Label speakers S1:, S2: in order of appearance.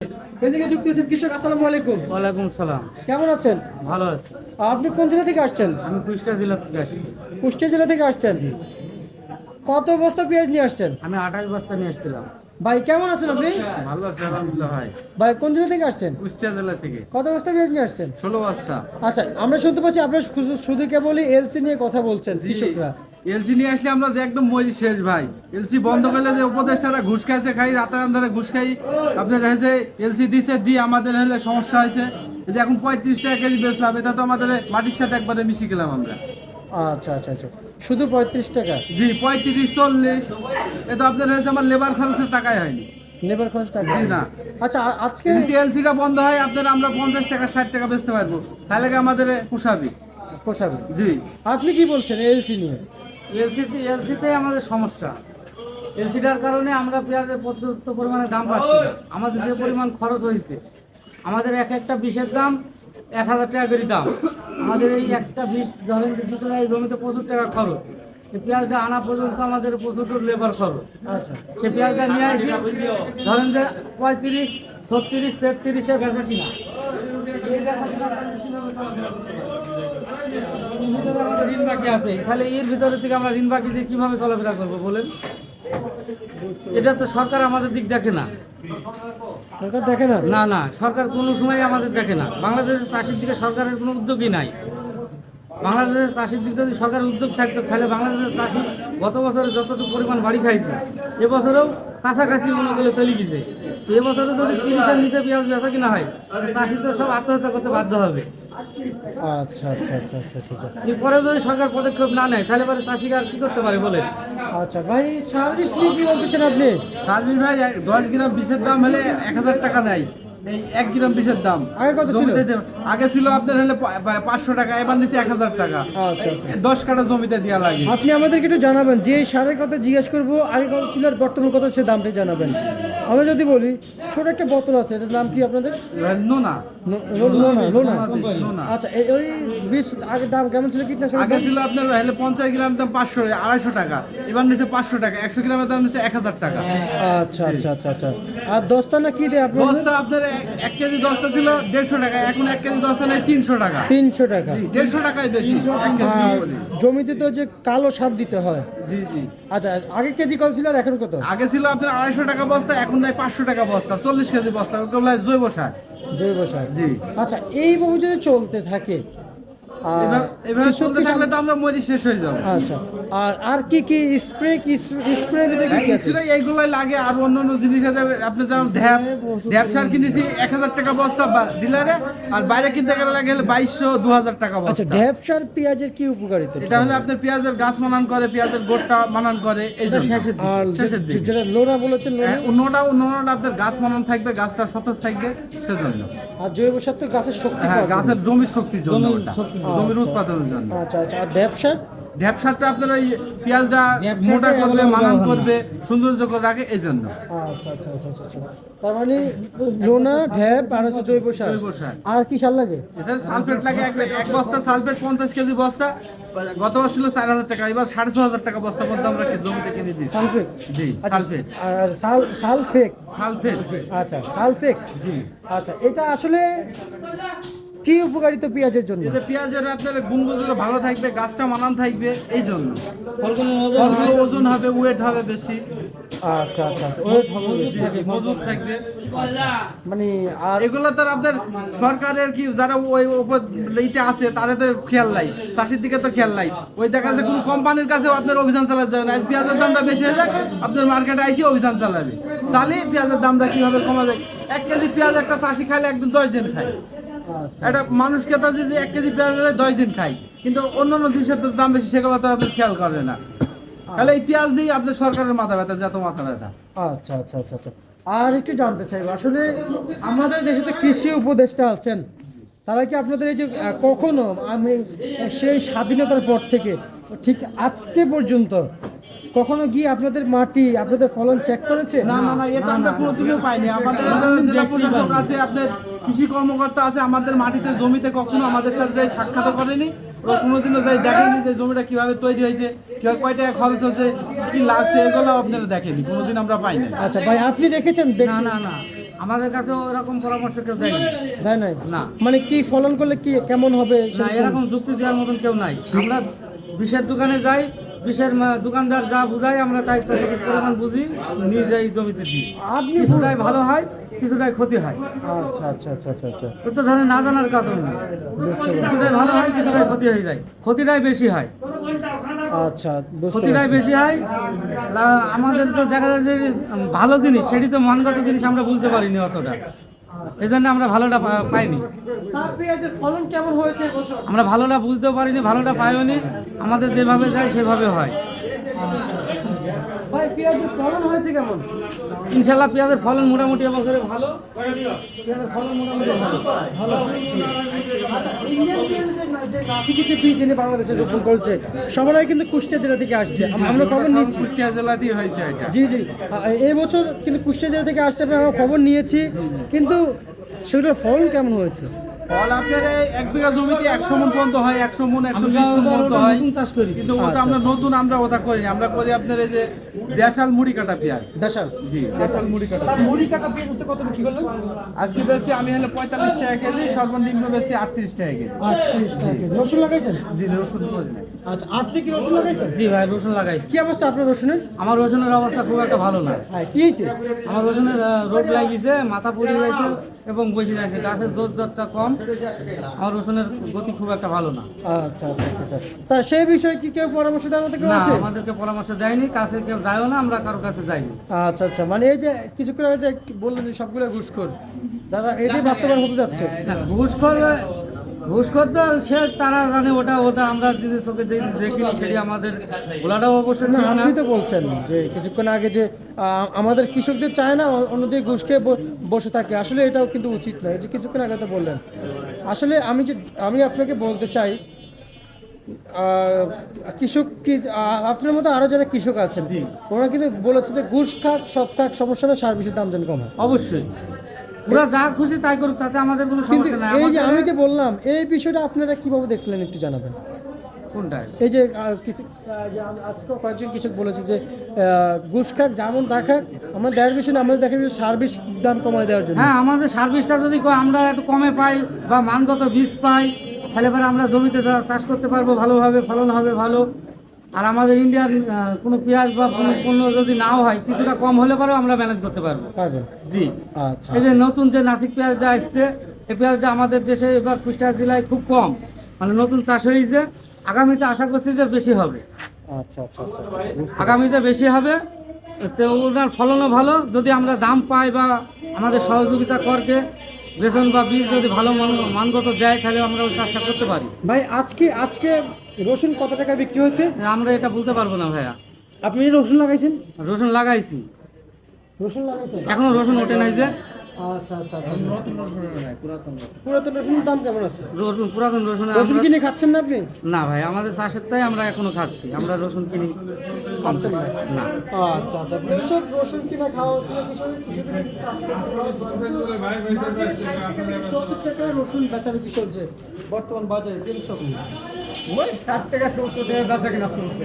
S1: এদিকে যুক্ত হয়েছেন কৃষক। আসসালামু আলাইকুম।
S2: ওয়ালাইকুম সালাম।
S1: কেমন আছেন?
S2: ভালো আছি।
S1: আপনি কোন জেলা থেকে আসছেন?
S2: আমি কুষ্টিয়া জেলা থেকে আসছি।
S1: কুষ্টিয়া জেলা থেকে আসছেন। কত বস্তা পেঁয়াজ নিয়ে আসছেন?
S2: আমি 28 বস্তা নিয়ে এসেছিলাম।
S1: ভাই কেমন আছেন আপনি?
S2: ভালো আছি আলহামদুলিল্লাহ ভাই।
S1: ভাই কোন জেলা থেকে আসছেন?
S2: কুষ্টিয়া জেলা থেকে
S1: কত বস্তা পেঁয়াজ নিয়ে আসছেন?
S2: 16 বস্তা।
S1: আচ্ছা, আমরা শুনতে পাচ্ছি আপনারা শুধু কেবলই এলসি নিয়ে কথা বলছেন কৃষকরা।
S3: এলসি নিয়ে আসলে আমরা যে একদম মজি শেষ ভাই। এলসি বন্ধ করলে যে উপদেষ্টারা ঘুষ খাইছে, খাই রাতের আন্ধারে ঘুষ খাই, আপনার হয়েছে এলসি দিছে দিয়ে আমাদের হলে সমস্যা হয়েছে। এই যে এখন 35 টাকা কেজি বেচলাম, এটা তো আমাদের মাটির সাথে একবারে মিশে গেলাম আমরা।
S1: আচ্ছা আচ্ছা আচ্ছা, শুধু 35 টাকা?
S3: জি 35 40, এটা আপনার হয়েছে আমার লেবার খরচের টাকাই হয়নি।
S1: লেবার খরচ টাকা?
S3: জি না।
S1: আচ্ছা, আজকে
S3: যদি এলসিটা বন্ধ হয় আপনার আমরা 50 টাকা 60 টাকা বেচতে পারবো, তাহলে কি আমাদের পোষাবে?
S1: পোষাবে?
S3: জি।
S1: আপনি কি বলছেন এলসি নিয়ে?
S2: এলসিতে আমাদের সমস্যা। এলসিটার কারণে আমরা পেঁয়াজের পর্যাপ্ত পরিমাণে দাম পাচ্ছি না। আমাদের যে পরিমাণ খরচ হয়েছে, আমাদের একটা বিষের দাম 1000 টাকা করে দাম। আমাদের এই একটা বিষ ধরেন যে এই জমিতে প্রচুর টাকা খরচ। এই পেঁয়াজটা আনা পর্যন্ত আমাদের প্রচুর লেবার খরচ।
S1: আচ্ছা,
S2: সে পেঁয়াজটা নিয়ে আসি ধরেন যে 35 36 33 এর বেচা কিনা। এই বেচা কিনা আমাদের ঋণ বাকি আছে, তাহলে এর ভিতরে থেকে আমরা ঋণ বাকি দিয়ে কিভাবে চলাফেরা করবো বলেন? এটা তো সরকার আমাদের দিক দেখে না।
S1: সরকার দেখে না?
S2: না না, সরকার কোনো সময় আমাদের দেখে না। বাংলাদেশের চাষির দিকে সরকারের কোনো উদ্যোগই নাই। বাংলাদেশের চাষির দিকে যদি সরকারের উদ্যোগ থাকতো, তাহলে বাংলাদেশের চাষি গত বছরে যতটুকু পরিমাণ বাড়ি খাইছে, এবছরেও কাছাকাছি মনে করলে চলে গেছে। তো এবছরে যদি 30-এর নিচে পেঁয়াজ বেচা কিনা হয়, তাহলে চাষি তো সব আত্মহত্যা করতে বাধ্য হবে।
S1: আচ্ছা আচ্ছা আচ্ছা আচ্ছা আচ্ছা।
S2: এরপরেও যদি সরকার পদক্ষেপ না নেয়, তাহলে পরে চাষিরা আর কি করতে পারে বলেন?
S1: আচ্ছা ভাই, সার্ভিস নিয়ে কি বলতেছেন আপনি?
S3: সার্ভিস ভাই 10 গ্রাম বিষের দাম হলে 1000 টাকা নাই। এই 1 গ্রাম বিষের দাম
S1: আগে কত ছিল?
S3: আগে ছিল আপনার হলে 500 টাকা, এবার নিচে 1000 টাকা।
S1: আচ্ছা আচ্ছা।
S3: 10 কাঠা জমিতে দেওয়া লাগে।
S1: আপনি আমাদেরকে একটু জানাবেন যে সারের কথা জিজ্ঞেস করবো, আগে কত ছিল আর বর্তমান কত, সে দামটা জানাবেন। আমরা যদি বলি ছোট একটা বোতল আছে, এটার নাম কি আপনাদের?
S3: নোনা।
S1: লোনা।
S3: নোনা।
S1: আচ্ছা, ওই বিষ আগের দাম কেমন ছিল কীটনাশক?
S3: আগে ছিল আপনার হলে 50 গ্রাম দাম 500 250 টাকা, এবার নিচে 500 টাকা। 100 গ্রামের দাম নিচে 1000 টাকা।
S1: আচ্ছা আচ্ছা আচ্ছা আচ্ছা। আর দস্তানা কি দেয় আপনার?
S3: দস্তা আপনার 1 কেজি দস্তা ছিল 150 টাকা, এখন 1 কেজি দস্তা নেই 300 টাকা।
S1: 300 টাকা?
S3: 150 টাকাই বেশি 1 কেজি।
S1: আর জমিতে তো যে কালো সার দিতে হয়।
S3: জি জি।
S1: আচ্ছা, আগে কেজি কত ছিল আর এখন কত?
S3: আগে ছিল আপনার 250 টাকা বস্তা, এখন নাই 500 টাকা বস্তা, 40 কেজি বস্তা। ওগুলো জৈব সার।
S1: জৈব সার?
S3: জি।
S1: আচ্ছা, এইভাবে যদি চলতে থাকে
S3: এভাবে চলতে থাকলে তো আমরা মরি শেষ হয়ে যাবো।
S1: আচ্ছা, আর কি কি স্প্রে কি আছে?
S3: এইগুলাই লাগে, আর অন্যান্য জিনিস আছে। আপনি যেমন ঢ্যাপ সার কিনেছি 1000 টাকা বস্তা ডিলারে, আর বাইরে কিনতে গেলে লাগে 2200 2000 টাকা
S1: আচ্ছা,
S3: বস্তা।
S1: ঢ্যাপ সার পেঁয়াজের কি উপকারিতা?
S3: এটা হলে আপনার পেঁয়াজের গাছ মানান করে, পেঁয়াজের গোটটা মানান করে, এই জন্য।
S1: আর
S3: শেষের দিকে।
S1: যেটা লোনা বলেছেন, লোনা?
S3: অন্যটা আপনার গাছ মানান থাকবে, গাছটা সতেজ থাকবে, সেজন্য।
S1: আর জৈব সার তো গাছের শক্তি
S3: হ্যাঁ,
S1: পাওয়ার জন্য।
S3: গাছের জমির শক্তির জন্য,
S2: জমির
S3: ওটা।
S2: শক্তির
S1: জন্য।
S3: জমির
S1: আচ্ছা।
S3: উৎপাদনের জন্য।
S1: আচ্ছা আচ্ছা। আর ঢ্যাপ সার?
S3: ঢ্যাপ সারটা আপনার ওই পেঁয়াজটা
S2: ঢ্যাপ
S3: মোটা
S2: সারটা
S3: করবে,
S2: একেবারে
S3: মানান
S2: ব্যবহার
S3: করবে, সৌন্দর্য করে রাখে, এই জন্য।
S1: আচ্ছা আচ্ছা আচ্ছা আচ্ছা আচ্ছা। তার মানে লোনা, ঢ্যাপ আর হচ্ছে জৈব সার।
S3: জৈব সার।
S1: আর কি সার লাগে?
S3: এছাড়া সালফেট লাগে, এক বস্তা সালফেট 50 কেজি বস্তা গতবার ছিল 4000 টাকা, এবার 6500 টাকা বস্তার মধ্যে আমরা কি জমিতে কিনে দিচ্ছি।
S1: সালফেট?
S3: জি,
S1: আচ্ছা,
S3: সালফেট।
S1: আর সালফেট?
S3: সালফেট।
S1: আচ্ছা, সালফেট।
S3: জি।
S1: আচ্ছা, এটা আসলে কি উপকারিতা পেঁয়াজের জন্য?
S3: এতে পেঁয়াজের আপনার গুণগুলো ভালো থাকবে, গাছটা মানান থাকবে, এই জন্য।
S2: ফলগুলো
S3: ফলগুলো ওজন হবে, ওয়েট হবে বেশি।
S1: আচ্ছা আচ্ছা আচ্ছা, ওয়েট হবে বেশি।
S3: জি, মজবুত থাকবে।
S1: মানে আর
S3: এগুলো তো আপনার সরকারের কি, যারা ওই উপর ইতে আছে তাদের তো খেয়াল নাই, চাষির দিকে তো খেয়াল নাই। ওই দেখা যাচ্ছে কোনো কোম্পানির কাছেও আপনার অভিযান চালাতে যাবে না। আজ পেঁয়াজের দামটা বেশি হয়ে যাক, আপনার মার্কেটে এসে অভিযান চালাবে, পেঁয়াজের দামটা কিভাবে কমা যায়। 1 কেজি পেঁয়াজ একটা চাষি খাইলে একদিন 10 দিন খায়। একটা মানুষ ক্রেতা যদি 1 কেজি পেঁয়াজ 10 দিন খায়, কিন্তু অন্যান্য জিনিসের তো দাম বেশি, সেগুলো তো আপনি খেয়াল করে না। তাহলে এই পেঁয়াজ দিয়ে আপনার সরকারের মাথা ব্যথা, যত মাথা ব্যথা।
S1: আচ্ছা আচ্ছা আচ্ছা আচ্ছা। আর একটু জানতে চাইবো, আসলে আমাদের দেশে তো কৃষি উপদেষ্টা আছেন, তারা কি আপনাদের এই যে কখনো আমি সেই স্বাধীনতার পর থেকে ঠিক আজকে পর্যন্ত কখনো গিয়ে আপনাদের মাটি, আপনাদের ফলন চেক করেছে?
S3: না না না, এটা আমরা কোনোদিনও পাইনি। আমাদের যারা জেলা প্রশাসক আছে, আপনার কৃষি কর্মকর্তা আছে, আমাদের মাটিতে জমিতে কখনো আমাদের সাথে যাই সাক্ষাৎ করেনি। ওরা কোনোদিনও যাই দেখেনি যে জমিটা কিভাবে তৈরি হয়েছে, কিভাবে কয় টাকা খরচ হচ্ছে, কি লাগছে, এগুলো আপনারা দেখেনি, কোনোদিন আমরা পাইনি।
S1: আচ্ছা ভাই, আপনি দেখেছেন?
S2: না না না, আমাদের কাছে ওরকম পরামর্শ কেউ দেয়নি।
S1: তাই নাই?
S2: না।
S1: মানে কি ফলন করলে কি কেমন হবে
S2: না,
S1: সেরকম?
S2: এরকম যুক্তি দেওয়ার মতন কেউ নাই। আমরা বিষের দোকানে যাই, বিষের দোকানদার যা বুঝাই আমরা তাই ততটুকু পরিমাণ বুঝি, নিয়ে যাই জমিতে দিই।
S1: আপনি
S2: কিছুটাই ভালো হয়, কিছুটাই ক্ষতি হয়।
S1: আচ্ছা আচ্ছা আচ্ছা আচ্ছা আচ্ছা,
S2: ওই তো ধরেন না জানার কারণ নেই।
S1: বুঝতে পারছি।
S2: কিছুটাই ভালো হয়, কিছুটাই ক্ষতি হয়ে যায়। ক্ষতিটাই বেশি হয়,
S1: আচ্ছা, বুঝতে
S2: ক্ষতিটাই
S1: পারছি।
S2: বেশি হয়। আমাদের তো দেখা যায় যে ভালো জিনিস, সেটি তো মানগত জিনিস আমরা বুঝতে পারিনি অতটা, এই জন্য আমরা ভালোটা পাইনি।
S1: তার পেঁয়াজের ফলন কেমন হয়েছে এবছর?
S2: আমরা ভালোটা বুঝতেও পারিনি, ভালোটা পাইওনি। আমাদের যেভাবে যায় সেভাবে হয়।
S1: ভাই পেঁয়াজের ফলন হয়েছে কেমন?
S2: ইনশাল্লাহ পেঁয়াজের ফলন মোটামুটি এবছরে ভালো। পেঁয়াজের ফলন মোটামুটি ভালো।
S1: আচ্ছা, ইন্ডিয়ান পেঁয়াজ যে নাসিকের যে বীজ এনে বাংলাদেশে রোপণ করছে, সবাই কিন্তু কুষ্টিয়া জেলা থেকে আসছে। আমরা খবর নিচ্ছি।
S3: কুষ্টিয়া জেলাতেই হয়েছে এটা।
S1: জি জি, এই বছর কিন্তু কুষ্টিয়া জেলা থেকে আসছে, আমরা খবর নিয়েছি, কিন্তু সেগুলোর ফলন কেমন হয়েছে?
S3: ফল আপনার এই 1 বিঘা জমিতে 100 মণ পর্যন্ত হয়, 100 মণ 120 মণ পর্যন্ত
S2: ওটা
S3: হয়।
S2: নতুন চাষ করেছি।
S3: কিন্তু ওটা
S1: আচ্ছা,
S3: আমরা নতুন, আমরা ওটা করিনি। আমরা করি আপনার এই যে দেশাল মুড়ি কাটা পেঁয়াজ।
S1: দেশাল?
S3: জি, দেশাল মুড়ি কাটা।
S1: তার মুড়ি কাটা পেঁয়াজ হচ্ছে কত বিক্রি করলেন?
S3: আজকে বেশি আমি হলে 45 টাকা কেজি, সর্বনিম্ন বেশি 38 টাকা কেজি।
S1: 38 টাকা কেজি। রসুন লাগাইছেন?
S3: জি, রসুন করি না।
S1: আচ্ছা, আপনি কি রসুন লাগাইছেন?
S2: জি ভাই, রসুন লাগাইছি।
S1: কি অবস্থা আপনার রসুনের?
S2: আমার রসুনের অবস্থা খুব একটা ভালো না।
S1: হ্যাঁ, কি হয়েছে?
S2: আমার রসুনের রোগ লাগিয়েছে, মাথা পুড়ে গেছে এবং বসে যাচ্ছে, গাছের জোরটা কম। আমার রসুনের গতি খুব একটা ভালো না।
S1: আচ্ছা আচ্ছা আচ্ছা আচ্ছা, তা সেই বিষয়ে কি কেউ পরামর্শ দেওয়ার মতো কেউ
S2: না,
S1: আছে?
S2: আমাদেরকে পরামর্শ দেয়নি, কাছে কেউ যায়ও না, আমরা কারো কাছে যাইনি।
S1: আচ্ছা আচ্ছা, মানে এই যে কিছুক্ষণ আগে যে বললেন যে সবগুলো ঘুষখোর, দাদা এটাই বাস্তবায়ন হতে যাচ্ছে?
S2: না, ঘুষখোর তো সে তারা জানে, ওটা ওটা আমরা যদি চোখে দেখিনি, সেটি আমাদের বলাটাও অবশ্যই
S1: না,
S2: ঠিক না।
S1: আপনি তো বলছেন যে কিছুক্ষণ আগে যে আমাদের কৃষকদের চায় না অন্যদিকে ঘুষ খেয়ে বসে থাকে, আসলে এটাও কিন্তু উচিত নয়। এই যে কিছুক্ষণ আগে তো বললেন, আসলে আমি আপনাকে বলতে চাই, কৃষক কি আপনার মতো আরো যারা কৃষক আছেন,
S2: জি,
S1: ওরা কিন্তু বলেছে যে ঘুষ খাক সব খাক, সমস্যা না, সার বিষের দাম যেন কম হয়।
S2: অবশ্যই ওরা যা খুশি তাই করুক, তাতে আমাদের কোনো
S1: কিন্তু
S2: সমস্যা নাই।
S1: এই যে
S2: আমাদের-
S1: আমি যে বললাম, এই বিষয়টা আপনারা কিভাবে দেখলেন একটু জানাবেন।
S2: কোনটা?
S1: এই যে কিছু যে আজকে কয়েকজন কৃষক বলেছে যে ঘুষ খাক যেমন দেখাক, আমার দেওয়ার বিষয় না, আমাদের দেখা সার বিষ দাম কমায় দেওয়ার জন্য।
S2: হ্যাঁ, আমাদের সার্ভিসটা যদি আমরা একটু কমে পাই বা মানগত বীজ পাই, তাহলে পরে আমরা জমিতে চাষ করতে পারবো ভালোভাবে, ফলন হবে ভালো। আর আমাদের ইন্ডিয়ার কোনো পেঁয়াজ বা কোনো পণ্য যদি নাও হয়, কিছুটা কম হলে পরেও আমরা ম্যানেজ করতে পারবো।
S1: পারবেন?
S2: জি।
S1: আচ্ছা
S2: এই যে নতুন যে নাসিক পেঁয়াজটা আসছে, এই পেঁয়াজটা আমাদের দেশে এবার কুষ্টিয়া জেলায় খুব কম, মানে নতুন চাষ হয়েছে। আগামীতে আশা করছি যে বেশি হবে,
S1: আচ্ছা আচ্ছা আচ্ছা আচ্ছা,
S2: আগামীতে বেশি হবে। তো ওনার ফলনও ভালো, যদি আমরা দাম পাই বা আমাদের সহযোগিতা করকে বেসন বা বীজ যদি ভালো মানগত দেয়, তাহলে আমরা ওই চাষটা করতে পারি।
S1: ভাই আজকে রসুন কত টাকা বিক্রি হয়েছে?
S2: আমরা এটা বলতে পারবো না ভাইয়া।
S1: আপনি রসুন লাগাইছেন?
S2: রসুন লাগাইছি,
S1: রসুন লাগাইছেন?
S2: এখনো রসুন ওঠে নাই যে।
S1: আচ্ছা আচ্ছা আচ্ছা, পুরাতন রসুনের দাম কেমন আছে?
S2: রসুন, পুরাতন রসুন
S1: রসুন কিনে খাচ্ছেন না আপনি?
S2: না ভাই, আমাদের চাষের তাই আমরা এখনো খাচ্ছি, আমরা রসুন কিনি
S1: খাচ্ছেন না?
S2: না।
S1: আচ্ছা আচ্ছা, কৃষক রসুন কিনা খাওয়া হচ্ছে না, রসুন বেচা বিক্রি চলছে বর্তমান বাজারে 300
S3: ওই 60 টাকা 70 টাকা বেচা কিনা করবে।